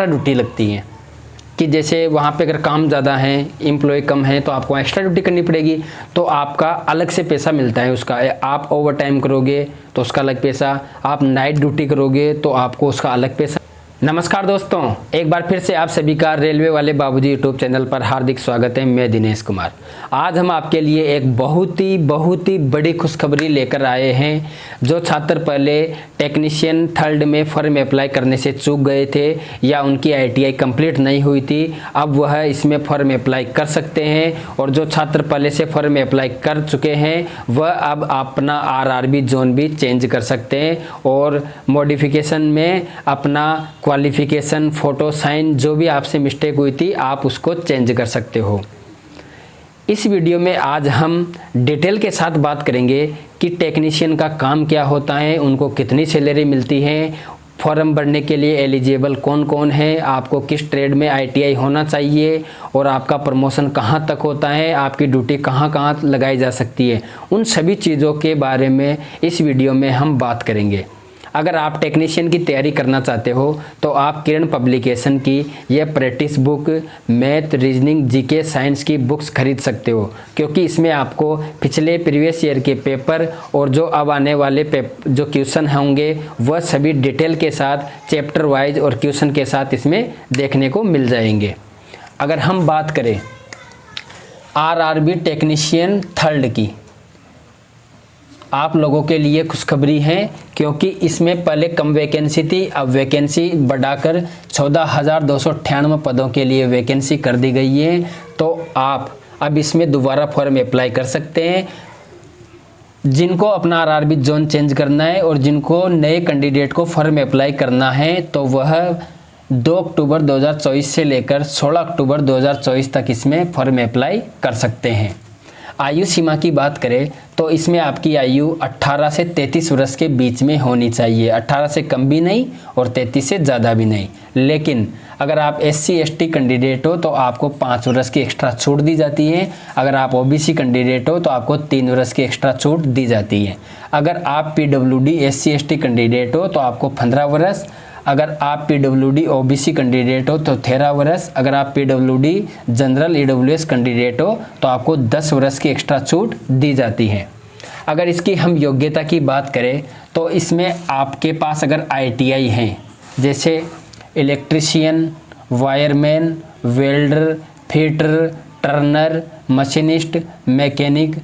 Extra duty लगती है कि जैसे वहाँ पे अगर काम ज़्यादा है, एम्प्लॉय कम है, तो आपको एक्स्ट्रा ड्यूटी करनी पड़ेगी, तो आपका अलग से पैसा मिलता है उसका। आप ओवर टाइम करोगे तो उसका अलग पैसा, आप नाइट ड्यूटी करोगे तो आपको उसका अलग पैसा। नमस्कार दोस्तों, एक बार फिर से आप सभी का रेलवे वाले बाबूजी यूट्यूब चैनल पर हार्दिक स्वागत है। मैं दिनेश कुमार। आज हम आपके लिए एक बहुत ही बड़ी खुशखबरी लेकर आए हैं। जो छात्र पहले टेक्नीशियन थर्ड में फॉर्म अप्लाई करने से चूक गए थे या उनकी ITI कंप्लीट नहीं हुई थी, अब वह इसमें फॉर्म अप्लाई कर सकते हैं। और जो छात्र पहले से फॉर्म अप्लाई कर चुके हैं वह अब अपना RRB जोन भी चेंज कर सकते हैं और मॉडिफिकेशन में अपना क्वालिफिकेशन, फोटो, साइन जो भी आपसे मिस्टेक हुई थी आप उसको चेंज कर सकते हो। इस वीडियो में आज हम डिटेल के साथ बात करेंगे कि टेक्नीशियन का काम क्या होता है, उनको कितनी सैलरी मिलती है, फॉर्म भरने के लिए एलिजिबल कौन कौन है, आपको किस ट्रेड में ITI होना चाहिए और आपका प्रमोशन कहाँ तक होता है, आपकी ड्यूटी कहाँ कहाँ लगाई जा सकती है। उन सभी चीज़ों के बारे में इस वीडियो में हम बात करेंगे। अगर आप टेक्नीशियन की तैयारी करना चाहते हो तो आप किरण पब्लिकेशन की यह practice book, math, reasoning, GK, science की बुक्स खरीद सकते हो, क्योंकि इसमें आपको पिछले प्रीवियस ईयर के पेपर और जो अब आने वाले जो क्वेश्चन होंगे वह सभी डिटेल के साथ, चैप्टर वाइज और क्वेश्चन के साथ इसमें देखने को मिल जाएंगे। अगर हम बात करें RRB टेक्नीशियन थर्ड की, आप लोगों के लिए खुशखबरी है, क्योंकि इसमें पहले कम वैकेंसी थी, अब वैकेंसी बढ़ाकर 14,298 पदों के लिए वैकेंसी कर दी गई है। तो आप अब इसमें दोबारा फॉर्म अप्लाई कर सकते हैं। जिनको अपना RRB जोन चेंज करना है और जिनको नए कैंडिडेट को फॉर्म अप्लाई करना है तो वह 2 अक्टूबर 2024 से लेकर 16 अक्टूबर 2024 तक इसमें फॉर्म अप्लाई कर सकते हैं। आयु सीमा की बात करें तो इसमें आपकी आयु 18 से 33 वर्ष के बीच में होनी चाहिए। 18 से कम भी नहीं और 33 से ज़्यादा भी नहीं। लेकिन अगर आप SC ST कैंडिडेट हो तो आपको 5 वर्ष की एक्स्ट्रा छूट दी जाती है। अगर आप OBC कैंडिडेट हो तो आपको 3 वर्ष की एक्स्ट्रा छूट दी जाती है। अगर आप PWD SC ST कैंडिडेट हो तो आपको 15 वर्ष। अगर आप PWD OBC कैंडिडेट हो तो 13 वर्ष। अगर आप PWD जनरल EWS कैंडिडेट हो तो आपको 10 वर्ष की एक्स्ट्रा छूट दी जाती है। अगर इसकी हम योग्यता की बात करें तो इसमें आपके पास अगर ITI हैं, जैसे electrician, wireman, welder, fitter, Turner, machinist, mechanic,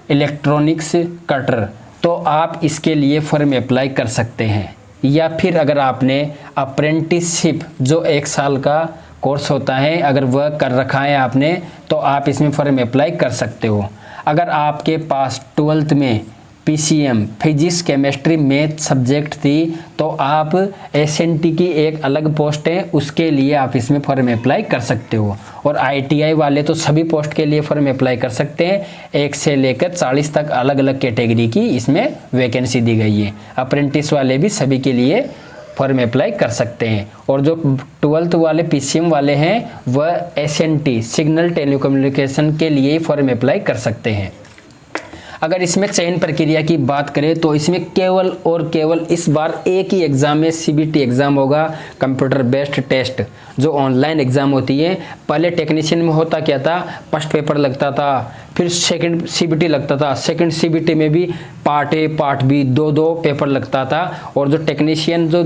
electronics, cutter, तो आप इसके लिए फॉर्म अप्लाई कर सकते हैं। या फिर अगर आपने अप्रेंटिसशिप जो 1 साल का कोर्स होता है अगर वह कर रखा है आपने, तो आप इसमें फॉर्म अप्लाई कर सकते हो। अगर आपके पास 12th में PCM physics, chemistry, math subject थी तो आप SNT की एक अलग पोस्ट है, उसके लिए आप इसमें फॉर्म अप्लाई कर सकते हो। और ITI वाले तो सभी पोस्ट के लिए फॉर्म अप्लाई कर सकते हैं। 1 से लेकर 40 तक अलग अलग कैटेगरी की इसमें वैकेंसी दी गई है। अप्रेंटिस वाले भी सभी के लिए फॉर्म अप्लाई कर सकते हैं। और जो 12th वाले PCM वाले हैं वह SNT सिग्नल टेलीकम्युनिकेशन के लिए फॉर्म अप्लाई कर सकते हैं। अगर इसमें चयन प्रक्रिया की बात करें तो इसमें केवल और केवल इस बार एक ही एग्ज़ाम में CBT एग्ज़ाम होगा, कंप्यूटर बेस्ड टेस्ट, जो ऑनलाइन एग्ज़ाम होती है। पहले टेक्नीशियन में होता क्या था, फर्स्ट पेपर लगता था, फिर सेकंड CBT लगता था, सेकंड CBT में भी part A part B 2 paper लगता था। और जो टेक्नीशियन जो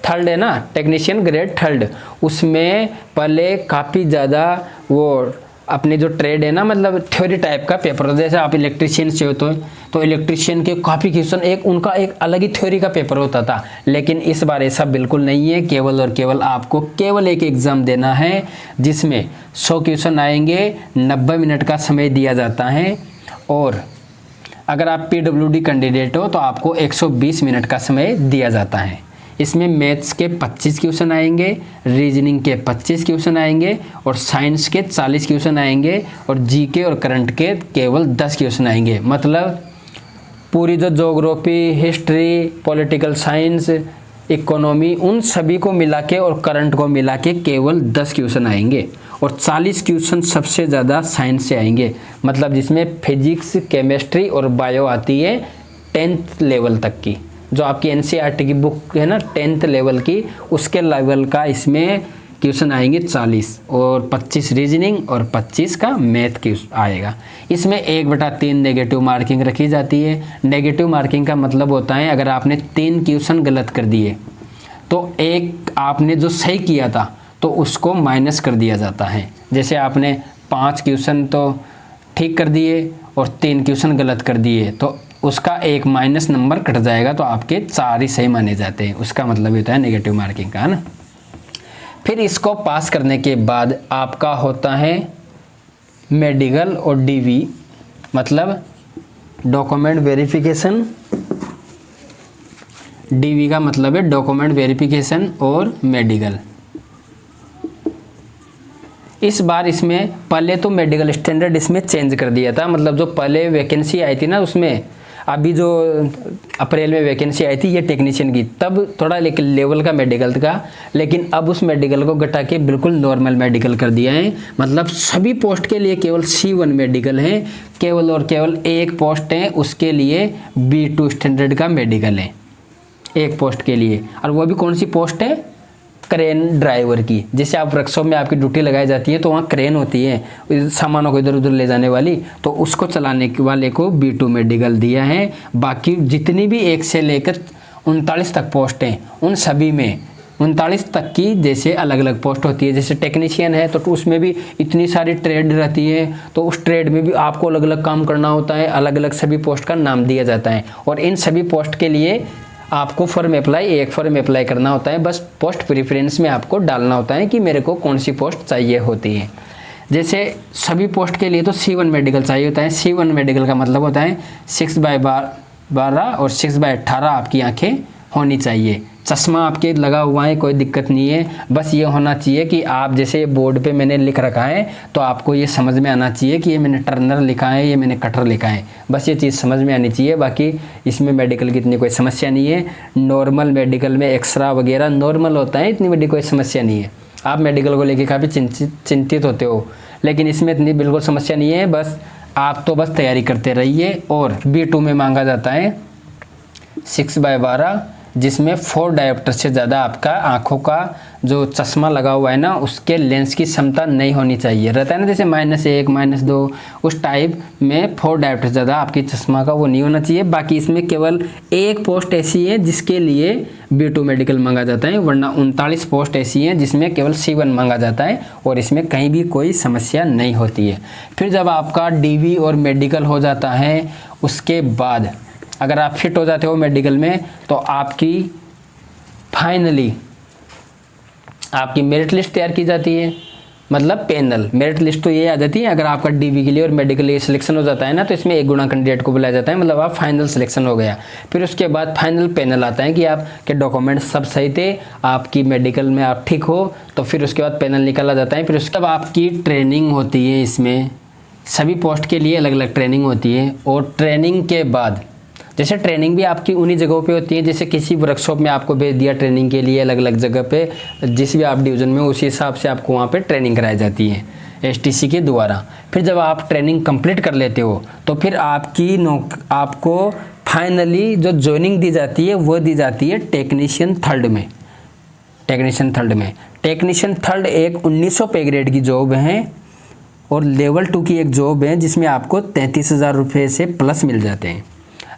थर्ड है ना, टेक्नीशियन ग्रेड थर्ड, उसमें पहले काफ़ी ज़्यादा वो अपने जो ट्रेड है ना, मतलब थ्योरी टाइप का पेपर, जैसे आप इलेक्ट्रीशियन से होते हो तो इलेक्ट्रीशियन के काफ़ी क्वेश्चन उनका एक अलग ही थ्योरी का पेपर होता था। लेकिन इस बार ऐसा बिल्कुल नहीं है। केवल और केवल आपको केवल एक एग्ज़ाम देना है जिसमें 100 क्वेश्चन आएंगे, 90 मिनट का समय दिया जाता है। और अगर आप PWD कैंडिडेट हो तो आपको 120 मिनट का समय दिया जाता है। इसमें मैथ्स के 25 क्वेश्चन आएंगे, रीजनिंग के 25 क्वेश्चन आएंगे और साइंस के 40 क्वेश्चन आएंगे और GK और करंट के केवल 10 क्वेश्चन आएंगे। मतलब पूरी जो geography, history, political science, economy, उन सभी को मिला के और करंट को मिला के केवल 10 क्वेश्चन आएंगे। और 40 क्वेश्चन सबसे ज़्यादा साइंस से आएंगे, मतलब जिसमें फिजिक्स, केमिस्ट्री और बायो आती है 10th लेवल तक की। जो आपकी एनसीईआरटी की बुक है ना 10th लेवल की, उसके लेवल का इसमें क्वेश्चन आएंगे 40 और 25 रीजनिंग और 25 का मैथ की आएगा। इसमें 1/3 नेगेटिव मार्किंग रखी जाती है। नेगेटिव मार्किंग का मतलब होता है अगर आपने 3 क्वेश्चन गलत कर दिए तो एक आपने जो सही किया था तो उसको माइनस कर दिया जाता है। जैसे आपने 5 क्वेश्चन तो ठीक कर दिए और 3 क्वेश्चन गलत कर दिए तो उसका एक माइनस नंबर कट जाएगा, तो आपके 4 ही सही माने जाते हैं। उसका मतलब होता है नेगेटिव मार्किंग का, है ना। फिर इसको पास करने के बाद आपका होता है मेडिकल और डीवी, मतलब डॉक्यूमेंट वेरिफिकेशन। डीवी का मतलब है डॉक्यूमेंट वेरिफिकेशन और मेडिकल। इस बार इसमें पहले तो मेडिकल स्टैंडर्ड इसमें चेंज कर दिया था, मतलब जो पहले वैकेंसी आई थी ना उसमें, अभी जो अप्रैल में वैकेंसी आई थी ये टेक्नीशियन की, तब थोड़ा लेवल का मेडिकल था, लेकिन अब उस मेडिकल को घटा के बिल्कुल नॉर्मल मेडिकल कर दिया है। मतलब सभी पोस्ट के लिए केवल C1 मेडिकल है, केवल और केवल एक पोस्ट है उसके लिए B2 स्टैंडर्ड का मेडिकल है, एक पोस्ट के लिए। और वो भी कौन सी पोस्ट है? क्रेन ड्राइवर की। जैसे आप वर्कशॉप में आपकी ड्यूटी लगाई जाती है तो वहाँ क्रेन होती है सामानों को इधर उधर ले जाने वाली, तो उसको चलाने वाले को B2 मेडिकल दिया है। बाकी जितनी भी 1 से लेकर 39 तक पोस्ट हैं उन सभी में 39 तक की जैसे अलग अलग पोस्ट होती है। जैसे टेक्नीशियन है तो उसमें भी इतनी सारी ट्रेड रहती है, तो उस ट्रेड में भी आपको अलग अलग काम करना होता है, अलग अलग सभी पोस्ट का नाम दिया जाता है। और इन सभी पोस्ट के लिए आपको एक फॉर्म अप्लाई करना होता है, बस पोस्ट प्रेफरेंस में आपको डालना होता है कि मेरे को कौन सी पोस्ट चाहिए होती है। जैसे सभी पोस्ट के लिए तो C1 मेडिकल चाहिए होता है। C1 मेडिकल का मतलब होता है 6/12 और 6/18 आपकी आंखें होनी चाहिए। चश्मा आपके लगा हुआ है कोई दिक्कत नहीं है, बस ये होना चाहिए कि आप जैसे बोर्ड पे मैंने लिख रखा है तो आपको ये समझ में आना चाहिए कि ये मैंने टर्नर लिखा है, ये मैंने कटर लिखा है, बस ये चीज़ समझ में आनी चाहिए। बाकी इसमें मेडिकल की इतनी कोई समस्या नहीं है। नॉर्मल मेडिकल में एक्सरा वगैरह नॉर्मल होता है, इतनी बड़ी कोई समस्या नहीं है। आप मेडिकल को लेकर काफ़ी चिंतित होते हो, लेकिन इसमें इतनी बिल्कुल समस्या नहीं है। बस आप तो बस तैयारी करते रहिए। और B2 में मांगा जाता है 6/12, जिसमें 4 डायोप्टर से ज़्यादा आपका आँखों का जो चश्मा लगा हुआ है ना उसके लेंस की क्षमता नहीं होनी चाहिए। रहता है ना जैसे -1 -2 उस टाइप में 4 डायोप्टर से ज़्यादा आपकी चश्मा का वो नहीं होना चाहिए। बाकी इसमें केवल एक पोस्ट ऐसी है जिसके लिए B2 मेडिकल मांगा जाता है, वरना 39 पोस्ट ऐसी हैं जिसमें केवल C1 मांगा जाता है और इसमें कहीं भी कोई समस्या नहीं होती है। फिर जब आपका DV और मेडिकल हो जाता है उसके बाद अगर आप फिट हो जाते हो मेडिकल में तो आपकी फाइनली आपकी मेरिट लिस्ट तैयार की जाती है। मतलब पैनल मेरिट लिस्ट तो ये आ जाती है, अगर आपका DV के लिए और मेडिकल लिए सिलेक्शन हो जाता है ना तो इसमें 1 गुना कैंडिडेट को बुलाया जाता है, मतलब आप फाइनल सिलेक्शन हो गया। फिर उसके बाद फाइनल पैनल आता है कि आपके डॉक्यूमेंट सब सही थे, आपकी मेडिकल में आप ठीक हो, तो फिर उसके बाद पैनल निकाला जाता है। फिर उसके बाद आपकी ट्रेनिंग होती है, इसमें सभी पोस्ट के लिए अलग अलग ट्रेनिंग होती है। और ट्रेनिंग के बाद जैसे ट्रेनिंग भी आपकी उन्हीं जगहों पे होती है, जैसे किसी वर्कशॉप में आपको भेज दिया ट्रेनिंग के लिए अलग अलग जगह पे, जिस भी आप डिवीज़न में उसी हिसाब से आपको वहाँ पे ट्रेनिंग कराई जाती है STC के द्वारा। फिर जब आप ट्रेनिंग कंप्लीट कर लेते हो तो फिर आपको फाइनली जो ज्वाइनिंग दी जाती है वो दी जाती है टेक्नीशियन थर्ड में। टेक्नीशियन थर्ड एक 1900 पे ग्रेड की जॉब है और लेवल 2 की एक जॉब है जिसमें आपको 33,000 रुपये से प्लस मिल जाते हैं।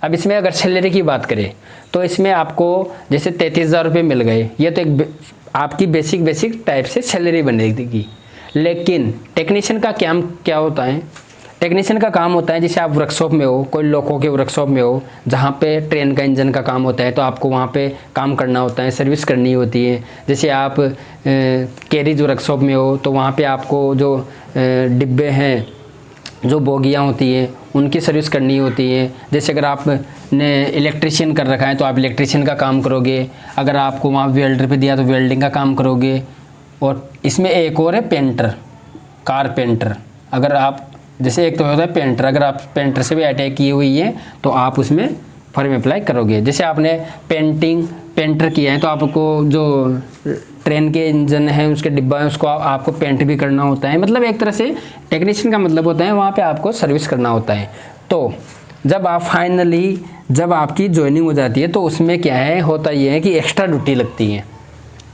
अब इसमें अगर सैलरी की बात करें तो इसमें आपको जैसे 33,000 रुपये मिल गए, ये तो एक आपकी बेसिक टाइप से सैलरी बनेगी। लेकिन टेक्नीशियन का क्या होता है? टेक्नीशियन का काम होता है जैसे आप वर्कशॉप में हो, कोई लोगों के वर्कशॉप में हो जहाँ पे ट्रेन का इंजन का काम होता है, तो आपको वहाँ पे काम करना होता है, सर्विस करनी होती है। जैसे आप कैरिज वर्कशॉप में हो तो वहाँ पे आपको जो डिब्बे हैं, जो बोगियाँ होती हैं, उनकी सर्विस करनी होती है। जैसे अगर आपने इलेक्ट्रिशियन कर रखा है तो आप इलेक्ट्रिशियन का काम करोगे, अगर आपको वहाँ वेल्डर पे दिया तो वेल्डिंग का काम करोगे। और इसमें एक और है पेंटर, कारपेंटर। अगर आप जैसे एक तो होता है पेंटर, अगर आप पेंटर से भी अटैक की हुई है तो आप उसमें फॉर्म अप्लाई करोगे। जैसे आपने पेंटर किया है तो आपको जो ट्रेन के इंजन है उसके डिब्बा है उसको आपको पेंट भी करना होता है। मतलब एक तरह से टेक्नीशियन का मतलब होता है वहाँ पे आपको सर्विस करना होता है। तो जब आपकी ज्वाइनिंग हो जाती है तो उसमें क्या है, होता ये है कि एक्स्ट्रा ड्यूटी लगती है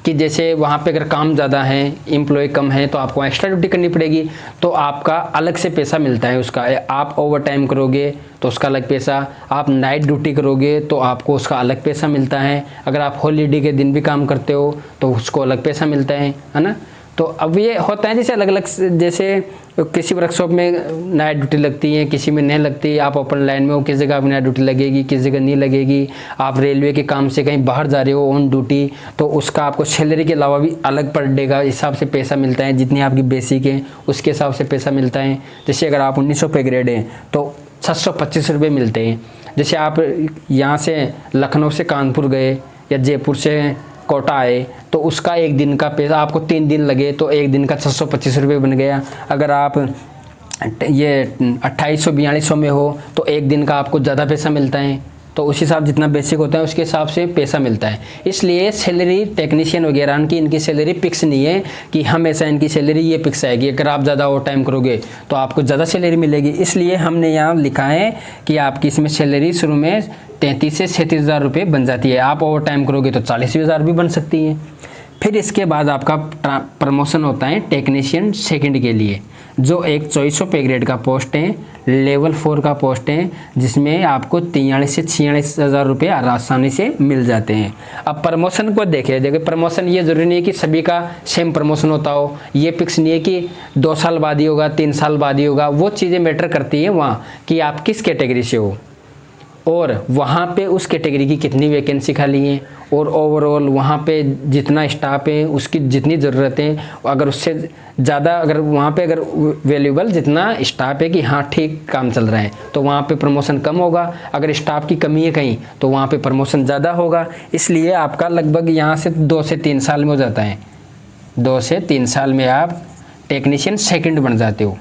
कि जैसे वहाँ पे अगर काम ज़्यादा है, एम्प्लॉय कम है, तो आपको एक्स्ट्रा ड्यूटी करनी पड़ेगी, तो आपका अलग से पैसा मिलता है उसका। आप ओवर टाइम करोगे तो उसका अलग पैसा, आप नाइट ड्यूटी करोगे तो आपको उसका अलग पैसा मिलता है, अगर आप हॉलीडे के दिन भी काम करते हो तो उसको अलग पैसा मिलता है ना। तो अब ये होता है जैसे अलग अलग, जैसे किसी वर्कशॉप में नाइट ड्यूटी लगती है, किसी में नहीं लगती। आप ओपन लाइन में हो, किस जगह आपकी नाइट ड्यूटी लगेगी, किस जगह नहीं लगेगी। आप रेलवे के काम से कहीं बाहर जा रहे हो ऑन ड्यूटी, तो उसका आपको सैलरी के अलावा भी अलग पर डे का हिसाब से पैसा मिलता है, जितनी आपकी बेसिक है उसके हिसाब से पैसा मिलता है। जैसे अगर आप 1900 पे ग्रेड हैं तो 725 रुपये मिलते हैं। जैसे आप यहाँ से लखनऊ से कानपुर गए या जयपुर से कोटा आए तो उसका एक दिन का पैसा, आपको 3 दिन लगे तो एक दिन का 625 रुपये बन गया। अगर आप ये 2842 में हो तो एक दिन का आपको ज़्यादा पैसा मिलता है। तो उस हिसाब जितना बेसिक होता है उसके हिसाब से पैसा मिलता है। इसलिए सैलरी टेक्नीशियन वगैरह की इनकी सैलरी फिक्स नहीं है कि हमेशा इनकी सैलरी ये फिक्स आएगी। अगर आप ज़्यादा ओवर टाइम करोगे तो आपको ज़्यादा सैलरी मिलेगी। इसलिए हमने यहाँ लिखा है कि आपकी इसमें सैलरी शुरू में 33 से 37 हज़ार रुपये बन जाती है। आप ओवर टाइम करोगे तो 40 हज़ार भी बन सकती है। फिर इसके बाद आपका प्रमोशन होता है टेक्नीशियन सेकंड के लिए, जो एक 2400 पे ग्रेड का पोस्ट है, लेवल 4 का पोस्ट है, जिसमें आपको 43 से 46 हज़ार रुपये आसानी से मिल जाते हैं। अब प्रमोशन को देखिए प्रमोशन ये ज़रूरी नहीं है कि सभी का सेम प्रमोशन होता हो, ये फिक्स नहीं है कि 2 साल बाद ही होगा, 3 साल बाद ही होगा। वो चीज़ें मैटर करती हैं वहाँ कि आप किस कैटेगरी से हो और वहाँ पे उस कैटेगरी की कितनी वैकेंसी खाली है, और ओवरऑल वहाँ पे जितना स्टाफ है उसकी जितनी ज़रूरत है, अगर उससे ज़्यादा अगर वहाँ पे अगर वैल्यूबल जितना स्टाफ है कि हाँ ठीक काम चल रहा है तो वहाँ पे प्रमोशन कम होगा। अगर स्टाफ की कमी है कहीं तो वहाँ पे प्रमोशन ज़्यादा होगा। इसलिए आपका लगभग यहाँ से 2 से 3 साल में हो जाता है। 2 से 3 साल में आप टेक्नीशियन सेकंड बन जाते हो।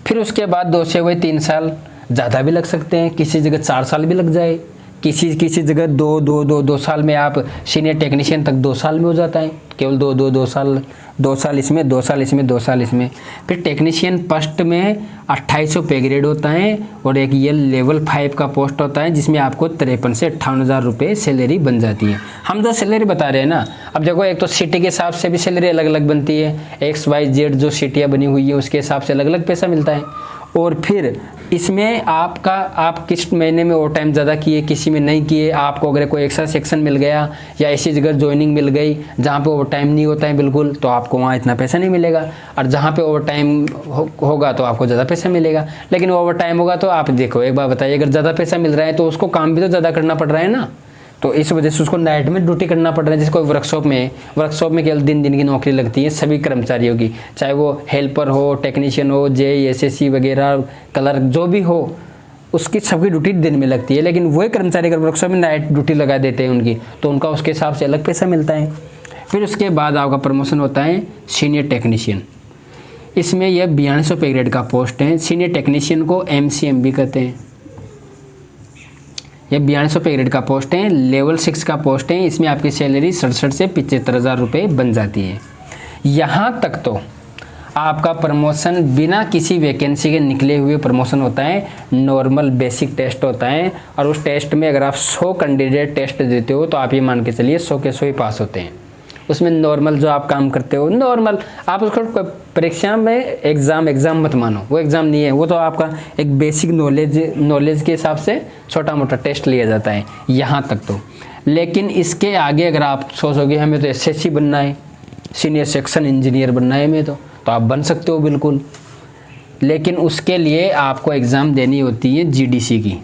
फिर उसके बाद 2 से हुए 3 साल, ज़्यादा भी लग सकते हैं, किसी जगह 4 साल भी लग जाए, किसी जगह 2 साल में आप सीनियर टेक्नीशियन तक 2 साल में हो जाता है। केवल 2 साल, 2 साल इसमें, 2 साल इसमें, 2 साल इसमें। फिर टेक्नीशियन फर्स्ट में 2800 पे ग्रेड होता है और एक ये लेवल 5 का पोस्ट होता है जिसमें आपको 53 से 58 हज़ार रुपये सैलरी बन जाती है। हम जो सैलरी बता रहे हैं ना, अब देखो एक तो सिटी के हिसाब से भी सैलरी अलग अलग बनती है, XYZ जो सिटियाँ बनी हुई है उसके हिसाब से अलग अलग पैसा मिलता है। और फिर इसमें आप किस महीने में ओवर टाइम ज़्यादा किए, किसी में नहीं किए, आपको अगर कोई एक्स्ट्रा सेक्शन मिल गया या ऐसी जगह ज्वाइनिंग मिल गई जहाँ पे ओवर टाइम नहीं होता है बिल्कुल, तो आपको वहाँ इतना पैसा नहीं मिलेगा। और जहाँ पे ओवर टाइम होगा तो आपको ज़्यादा पैसा मिलेगा। लेकिन ओवर टाइम होगा तो आप देखो, एक बार बताइए, अगर ज़्यादा पैसा मिल रहा है तो उसको काम भी तो ज़्यादा करना पड़ रहा है ना, तो इस वजह से उसको नाइट में ड्यूटी करना पड़ रहा है। जैसे कोई वर्कशॉप में केवल दिन की नौकरी लगती है सभी कर्मचारियों की, चाहे वो हेल्पर हो, टेक्नीशियन हो, JEE SSC वगैरह, क्लर्क जो भी हो, उसकी सबकी ड्यूटी दिन में लगती है। लेकिन वही कर्मचारी अगर वर्कशॉप में नाइट ड्यूटी लगा देते हैं उनकी, तो उनका उसके हिसाब से अलग पैसा मिलता है। फिर उसके बाद आपका प्रमोशन होता है सीनियर टेक्नीशियन। इसमें यह 4200 पे ग्रेड का पोस्ट है। सीनियर टेक्नीशियन को MCM भी कहते हैं। ये 4200 पे ग्रेड का पोस्ट है, लेवल 6 का पोस्ट है। इसमें आपकी सैलरी 67 से 75 हज़ार रुपये बन जाती है। यहाँ तक तो आपका प्रमोशन बिना किसी वैकेंसी के निकले हुए प्रमोशन होता है। नॉर्मल बेसिक टेस्ट होता है और उस टेस्ट में अगर आप 100 कैंडिडेट टेस्ट देते हो तो आप ये मान के चलिए 100 के 100 ही पास होते हैं। उसमें नॉर्मल जो आप काम करते हो नॉर्मल, आप उसको परीक्षा में एग्ज़ाम मत मानो, वो एग्ज़ाम नहीं है, वो तो आपका एक बेसिक नॉलेज के हिसाब से छोटा मोटा टेस्ट लिया जाता है यहाँ तक तो। लेकिन इसके आगे अगर आप सोचोगे हमें तो SSC बनना है, सीनियर सेक्शन इंजीनियर बनना है हमें तो आप बन सकते हो बिल्कुल। लेकिन उसके लिए आपको एग्ज़ाम देनी होती है GDC की।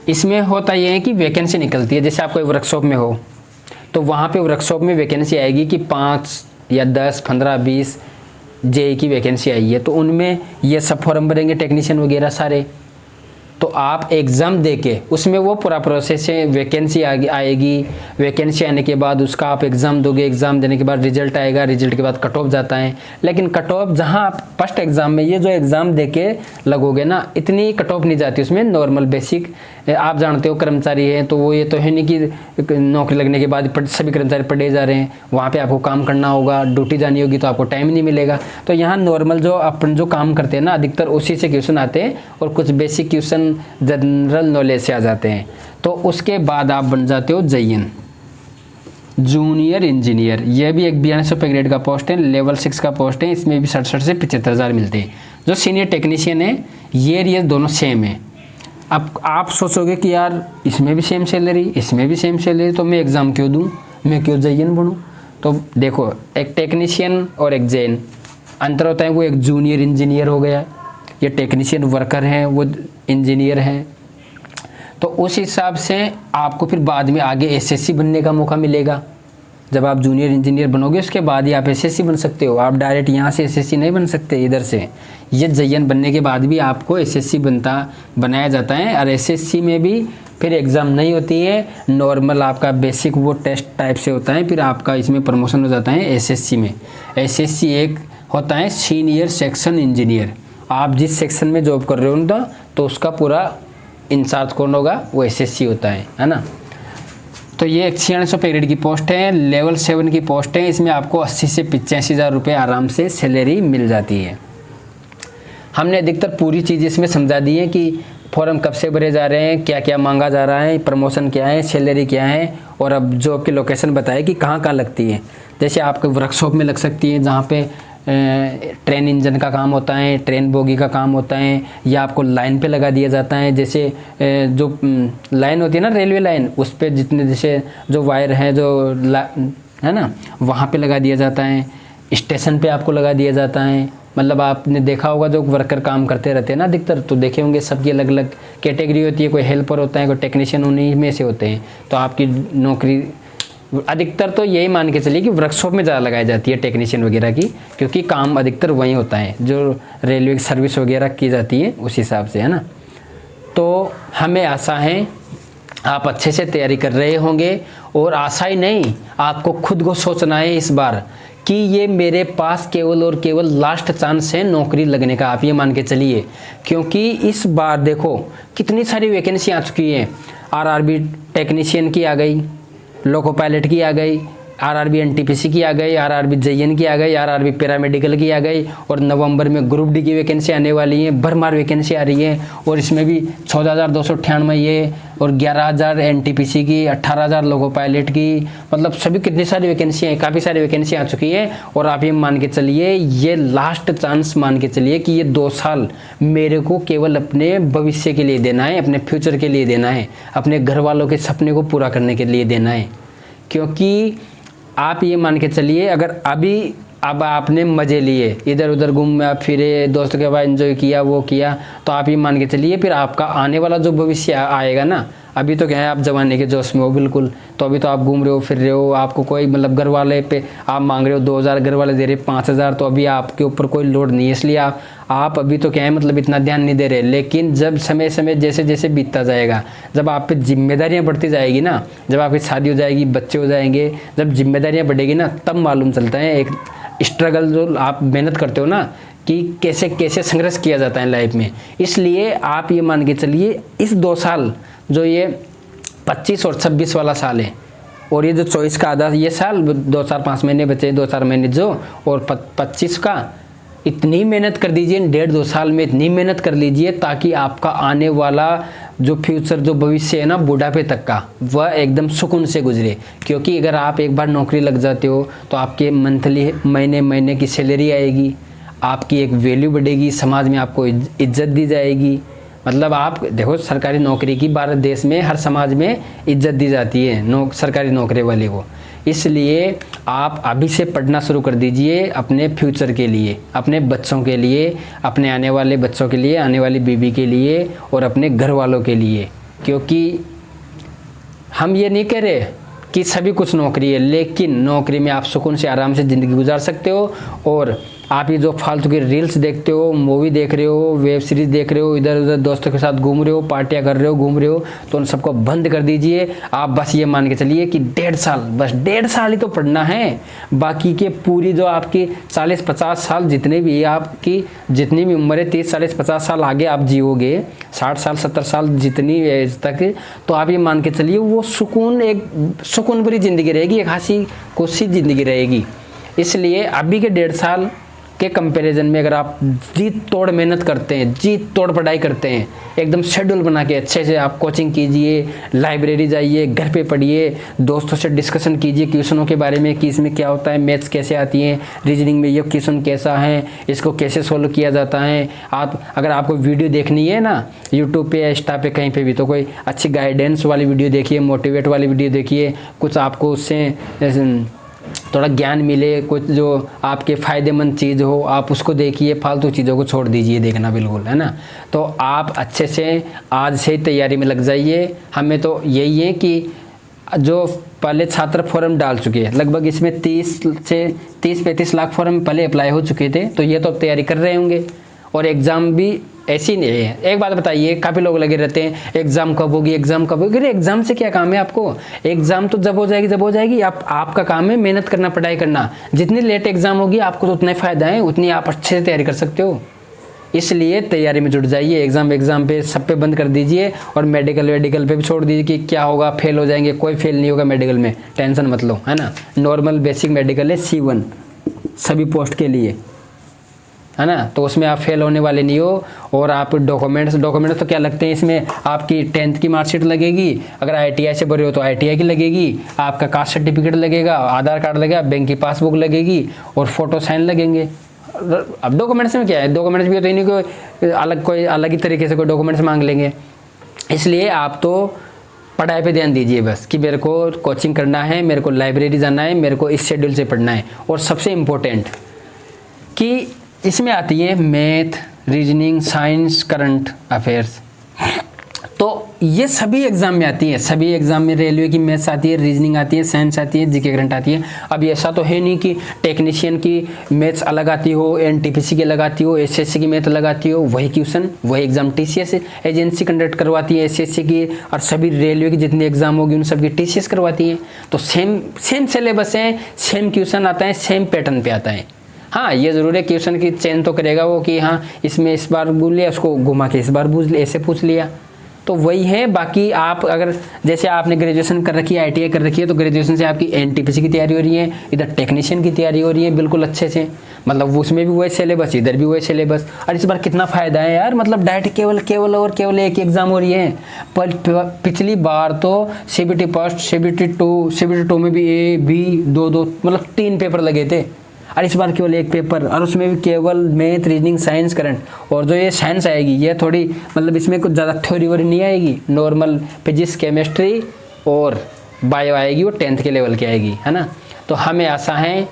इसमें होता यह है कि वैकेंसी निकलती है। जैसे आप कोई वर्कशॉप में हो तो वहाँ पे वर्कशॉप में वैकेंसी आएगी कि 5 या 10, 15, 20 JEE की वैकेंसी आई है, तो उनमें ये सब फॉर्म भरेंगे टेक्नीशियन वगैरह सारे। तो आप एग्ज़ाम देके उसमें वो पूरा प्रोसेस है, वैकेंसी आएगी, वैकेंसी आने के बाद उसका आप एग्ज़ाम दोगे, एग्ज़ाम देने के बाद रिजल्ट आएगा, रिजल्ट के बाद कट ऑफ जाता है। लेकिन कट ऑफ जहाँ आप फर्स्ट एग्ज़ाम में ये जो एग्ज़ाम देके लगोगे ना, इतनी कट ऑफ नहीं जाती उसमें। नॉर्मल बेसिक आप जानते हो कर्मचारी हैं तो वो ये तो है नहीं कि नौकरी लगने के बाद सभी कर्मचारी पढ़े जा रहे हैं, वहाँ पे आपको काम करना होगा, ड्यूटी जानी होगी तो आपको टाइम नहीं मिलेगा। तो यहाँ नॉर्मल जो अपन जो काम करते हैं ना, अधिकतर उसी से क्वेश्चन आते हैं और कुछ बेसिक क्वेश्चन जनरल नॉलेज से आ जाते हैं। तो उसके बाद आप बन जाते हो JN जूनियर इंजीनियर। यह भी एक 9200 रुपये ग्रेड का पोस्ट है, लेवल 6 का पोस्ट है। इसमें भी 67 से 75,000 मिलते हैं। जो सीनियर टेक्नीशियन है ये दोनों सेम है। अब आप सोचोगे कि यार इसमें भी सेम सैलरी, इसमें भी सेम सैलरी, तो मैं एग्ज़ाम क्यों दूँ, मैं क्यों JN बनूँ। तो देखो, एक टेक्नीशियन और एक JN अंतर होता है। वो एक जूनियर इंजीनियर हो गया, ये टेक्नीशियन वर्कर है, वो इंजीनियर है। तो उस हिसाब से आपको फिर बाद में आगे SSC बनने का मौका मिलेगा। जब आप जूनियर इंजीनियर बनोगे उसके बाद ही आप SSC बन सकते हो। आप डायरेक्ट यहाँ से SSC नहीं बन सकते इधर से। ये JN बनने के बाद भी आपको SSC बनाया जाता है। और SSC में भी फिर एग्ज़ाम नहीं होती है, नॉर्मल आपका बेसिक वो टेस्ट टाइप से होता है, फिर आपका इसमें प्रमोशन हो जाता है SSC में। SSC एक होता है सीनियर सेक्शन इंजीनियर। आप जिस सेक्शन में जॉब कर रहे हो ना, तो उसका पूरा इंचार्ज कौन होगा, वो SSC होता है ना। तो ये 9600 रुपये ग्रेड की पोस्ट है, लेवल 7 की पोस्ट है। इसमें आपको 80 से 85,000 रुपये आराम से सैलरी मिल जाती है। हमने अधिकतर पूरी चीज़ इसमें समझा दी है कि फॉर्म कब से भरे जा रहे हैं, क्या क्या मांगा जा रहा है, प्रमोशन क्या है, सैलरी क्या है, और अब जॉब की लोकेशन बताए कि कहाँ कहाँ लगती है। जैसे आपके वर्कशॉप में लग सकती है, जहाँ पे ट्रेन इंजन का काम होता है, ट्रेन बोगी का काम होता है, या आपको लाइन पे लगा दिया जाता है। जैसे जो लाइन होती है ना, रेलवे लाइन, उस पर जितने जैसे जो वायर है जो है ना, वहाँ पे लगा दिया जाता है। स्टेशन पे आपको लगा दिया जाता है। मतलब आपने देखा होगा जो वर्कर काम करते रहते हैं ना अधिकतर, तो देखे होंगे सबकी अलग अलग कैटेगरी होती है। कोई हेल्पर होता है, कोई टेक्नीशियन, उन्हीं में से होते हैं। तो आपकी नौकरी अधिकतर तो यही मान के चलिए कि वर्कशॉप में ज़्यादा लगाई जाती है टेक्नीशियन वगैरह की, क्योंकि काम अधिकतर वहीं होता है जो रेलवे की सर्विस वगैरह की जाती है उस हिसाब से, है ना। तो हमें आशा है आप अच्छे से तैयारी कर रहे होंगे। और आशा ही नहीं, आपको खुद को सोचना है इस बार कि ये मेरे पास केवल और केवल लास्ट चांस है नौकरी लगने का। आप ये मान के चलिए, क्योंकि इस बार देखो कितनी सारी वैकेंसी आ चुकी है। RRB टेक्नीशियन की आ गई, लोको पायलट की आ गई, RRB NTPC की आ गई, RRB JN की आ गई, RRB पैरामेडिकल की आ गई, और नवंबर में ग्रुप D की वैकेंसी आने वाली है, भरमार वैकेंसी आ रही है। और इसमें भी 14,298 ये, और 11,000 NTPC की, 18,000 लोको पायलट की, मतलब सभी कितनी सारी वैकेंसी हैं, काफ़ी सारी वैकेंसी आ चुकी है। और आप ये मान के चलिए, ये लास्ट चांस मान के चलिए कि ये 2 साल मेरे को केवल अपने भविष्य के लिए देना है, अपने फ्यूचर के लिए देना है, अपने घर वालों के सपने को पूरा करने के लिए देना है। क्योंकि आप ये मान के चलिए, अगर अब आपने मज़े लिए, इधर उधर घूमे फिरे, दोस्तों के बाद एंजॉय किया, वो किया, तो आप ये मान के चलिए फिर आपका आने वाला जो भविष्य आएगा ना, अभी तो क्या है आप जवानी के जोश में हो बिल्कुल, तो अभी तो आप घूम रहे हो, फिर रहे हो, आपको कोई मतलब घर वाले पे आप मांग रहे हो 2,000, घर वाले दे रहे 5,000, तो अभी आपके ऊपर कोई लोड नहीं है, इसलिए आप अभी तो क्या है मतलब इतना ध्यान नहीं दे रहे। लेकिन जब समय समय जैसे जैसे बीतता जाएगा, जब आप पे जिम्मेदारियाँ बढ़ती जाएगी ना, जब आपकी शादी हो जाएगी, बच्चे हो जाएंगे, जब जिम्मेदारियाँ बढ़ेगी ना, तब मालूम चलता है एक स्ट्रगल जो आप मेहनत करते हो ना, कि कैसे कैसे संघर्ष किया जाता है लाइफ में। इसलिए आप ये मान के चलिए, इस 2 साल जो ये 25 और 26 वाला साल है, और ये जो 24 का आधा ये साल, 2-4-5 महीने बचे, 2-4 महीने जो, और 25 का, इतनी मेहनत कर दीजिए 1.5-2 साल में, इतनी मेहनत कर लीजिए ताकि आपका आने वाला जो फ्यूचर जो भविष्य है ना बुढ़ापे तक का, वह एकदम सुकून से गुजरे। क्योंकि अगर आप एक बार नौकरी लग जाते हो तो आपके मंथली महीने की सैलरी आएगी, आपकी एक वैल्यू बढ़ेगी, समाज में आपको इज्जत दी जाएगी। मतलब आप देखो, सरकारी नौकरी की भारत देश में हर समाज में इज्जत दी जाती है सरकारी नौकरी वाले को। इसलिए आप अभी से पढ़ना शुरू कर दीजिए अपने फ्यूचर के लिए, अपने बच्चों के लिए, अपने आने वाले बच्चों के लिए, आने वाली बीवी के लिए, और अपने घर वालों के लिए। क्योंकि हम ये नहीं कह रहे कि सभी कुछ नौकरी है, लेकिन नौकरी में आप सुकून से आराम से ज़िंदगी गुजार सकते हो, और आप ये जो फालतू की रील्स देखते हो, मूवी देख रहे हो, वेब सीरीज़ देख रहे हो, इधर उधर दोस्तों के साथ घूम रहे हो, पार्टियां कर रहे हो, घूम रहे हो, तो उन सबको बंद कर दीजिए। आप बस ये मान के चलिए कि 1.5 साल, बस 1.5 साल ही तो पढ़ना है। बाकी के पूरी जो आपकी 40-50 साल जितने भी आपकी जितनी भी उम्र है, 30-40-50 साल आगे आप जियोगे, 60 साल 70 साल जितनी एज तक, तो आप ये मान के चलिए वो सुकून, एक सुकून भरी ज़िंदगी रहेगी, एक हंसी खुशी ज़िंदगी रहेगी। इसलिए अभी के 1.5 साल के कंपैरिजन में अगर आप जी तोड़ मेहनत करते हैं, जी तोड़ पढ़ाई करते हैं, एकदम शेड्यूल बना के अच्छे से आप कोचिंग कीजिए, लाइब्रेरी जाइए, घर पे पढ़िए, दोस्तों से डिस्कशन कीजिए क्वेश्चनों के बारे में कि इसमें क्या होता है, मैथ्स कैसे आती हैं, रीजनिंग में ये क्वेश्चन कैसा है, इसको कैसे सोल्व किया जाता है। आप अगर आपको वीडियो देखनी है ना यूट्यूब पे या इंस्टा पे कहीं पे भी, तो कोई अच्छी गाइडेंस वाली वीडियो देखिए, मोटिवेट वाली वीडियो देखिए, कुछ आपको उससे थोड़ा ज्ञान मिले, कुछ जो आपके फ़ायदेमंद चीज़ हो आप उसको देखिए, फालतू चीज़ों को छोड़ दीजिए देखना, बिल्कुल, है ना। तो आप अच्छे से आज से ही तैयारी में लग जाइए। हमें तो यही है कि जो पहले छात्र फॉर्म डाल चुके हैं, लगभग इसमें 30-35 लाख फॉर्म पहले अप्लाई हो चुके थे, तो ये तो अब तैयारी कर रहे होंगे। और एग्ज़ाम भी ऐसी नहीं है। एक बात बताइए, काफ़ी लोग लगे रहते हैं एग्ज़ाम कब होगी, एग्ज़ाम कब होगी। अरे एग्ज़ाम से क्या काम है आपको, एग्ज़ाम तो जब हो जाएगी जब हो जाएगी। आपका काम है मेहनत करना, पढ़ाई करना। जितनी लेट एग्ज़ाम होगी आपको तो उतना ही फ़ायदा है, उतनी आप अच्छे से तैयारी कर सकते हो। इसलिए तैयारी में जुट जाइए। एग्ज़ाम पे सब पे बंद कर दीजिए, और मेडिकल पे भी छोड़ दीजिए कि क्या होगा, फेल हो जाएंगे। कोई फेल नहीं होगा मेडिकल में, टेंशन मत लो, है ना। नॉर्मल बेसिक मेडिकल है C1 सभी पोस्ट के लिए, है ना। तो उसमें आप फेल होने वाले नहीं हो। और आप डॉक्यूमेंट्स तो क्या लगते हैं इसमें, आपकी 10th की मार्कशीट लगेगी, अगर ITI से भरे हो तो ITI की लगेगी, आपका कास्ट सर्टिफिकेट लगेगा, आधार कार्ड लगेगा, बैंक की पासबुक लगेगी, और फोटो साइन लगेंगे। अब डॉक्यूमेंट्स में क्या है, डॉक्यूमेंट्स भी तो नहीं कोई अलग ही तरीके से कोई डॉक्यूमेंट्स मांग लेंगे। इसलिए आप तो पढ़ाई पे ध्यान दीजिए बस, कि मेरे को कोचिंग करना है, मेरे को लाइब्रेरी जाना है, मेरे को इस शेड्यूल से पढ़ना है। और सबसे इम्पोर्टेंट कि इसमें आती है math, reasoning, science, current affairs. तो ये सभी एग्जाम में आती है, सभी एग्जाम में रेलवे की मैथ्स आती है, रीजनिंग आती है, साइंस आती है, जीके करंट आती है। अब ऐसा तो है नहीं कि टेक्नीशियन की मैथ्स अलग आती हो, NTPC की अलग आती हो, SSC की मैथ अलग आती हो। वही क्वेश्चन, वही एग्जाम TCS एजेंसी कंडक्ट करवाती है, SSC की, और सभी रेलवे की जितनी एग्जाम होगी उन सबकी TCS करवाती है। तो सेम सिलेबस है, सेम क्वेश्चन आता है, सेम पैटर्न पे आता है। हाँ, ये ज़रूर है क्वेश्चन की चेंज तो करेगा वो, कि हाँ इसमें इस बार भूल लिया, उसको घुमा के इस बार पूछ लिया, ऐसे पूछ लिया, तो वही है। बाकी आप अगर जैसे आपने ग्रेजुएशन कर रखी है, ITI कर रखी है, तो ग्रेजुएशन से आपकी NTPC की तैयारी हो रही है, इधर टेक्नीशियन की तैयारी हो रही है बिल्कुल अच्छे से। मतलब उसमें भी वही सिलेबस, इधर भी वही सिलेबस। और इस बार कितना फ़ायदा है यार, मतलब डायरेक्ट केवल एक एग्ज़ाम हो रही है। पर पिछली बार तो CBT फर्स्ट, CBT 2 में भी A B 2 मतलब 3 पेपर लगे थे, और इस बार केवल एक पेपर, और उसमें भी केवल मैथ, रीजनिंग, साइंस, करंट। और जो ये साइंस आएगी ये थोड़ी, मतलब इसमें कुछ ज़्यादा थ्योरी वोरी नहीं आएगी, नॉर्मल फिजिक्स, केमिस्ट्री और बायो आएगी, वो 10th के लेवल की आएगी, है ना। तो हमें आशा है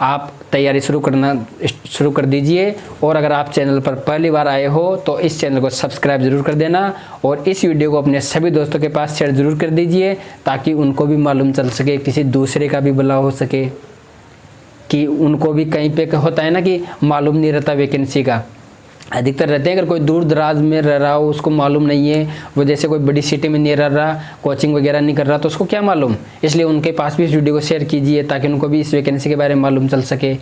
आप तैयारी शुरू कर दीजिए। और अगर आप चैनल पर पहली बार आए हो तो इस चैनल को सब्सक्राइब ज़रूर कर देना, और इस वीडियो को अपने सभी दोस्तों के पास शेयर ज़रूर कर दीजिए, ताकि उनको भी मालूम चल सके, किसी दूसरे का भी भला हो सके, कि उनको भी कहीं पे होता है ना कि मालूम नहीं रहता वैकेंसी का। अधिकतर रहते हैं, अगर कोई दूर दराज में रह रहा हो, उसको मालूम नहीं है, वो जैसे कोई बड़ी सिटी में नहीं रह रहा, कोचिंग वगैरह नहीं कर रहा, तो उसको क्या मालूम। इसलिए उनके पास भी इस वीडियो को शेयर कीजिए, ताकि उनको भी इस वैकेंसी के बारे में मालूम चल सके।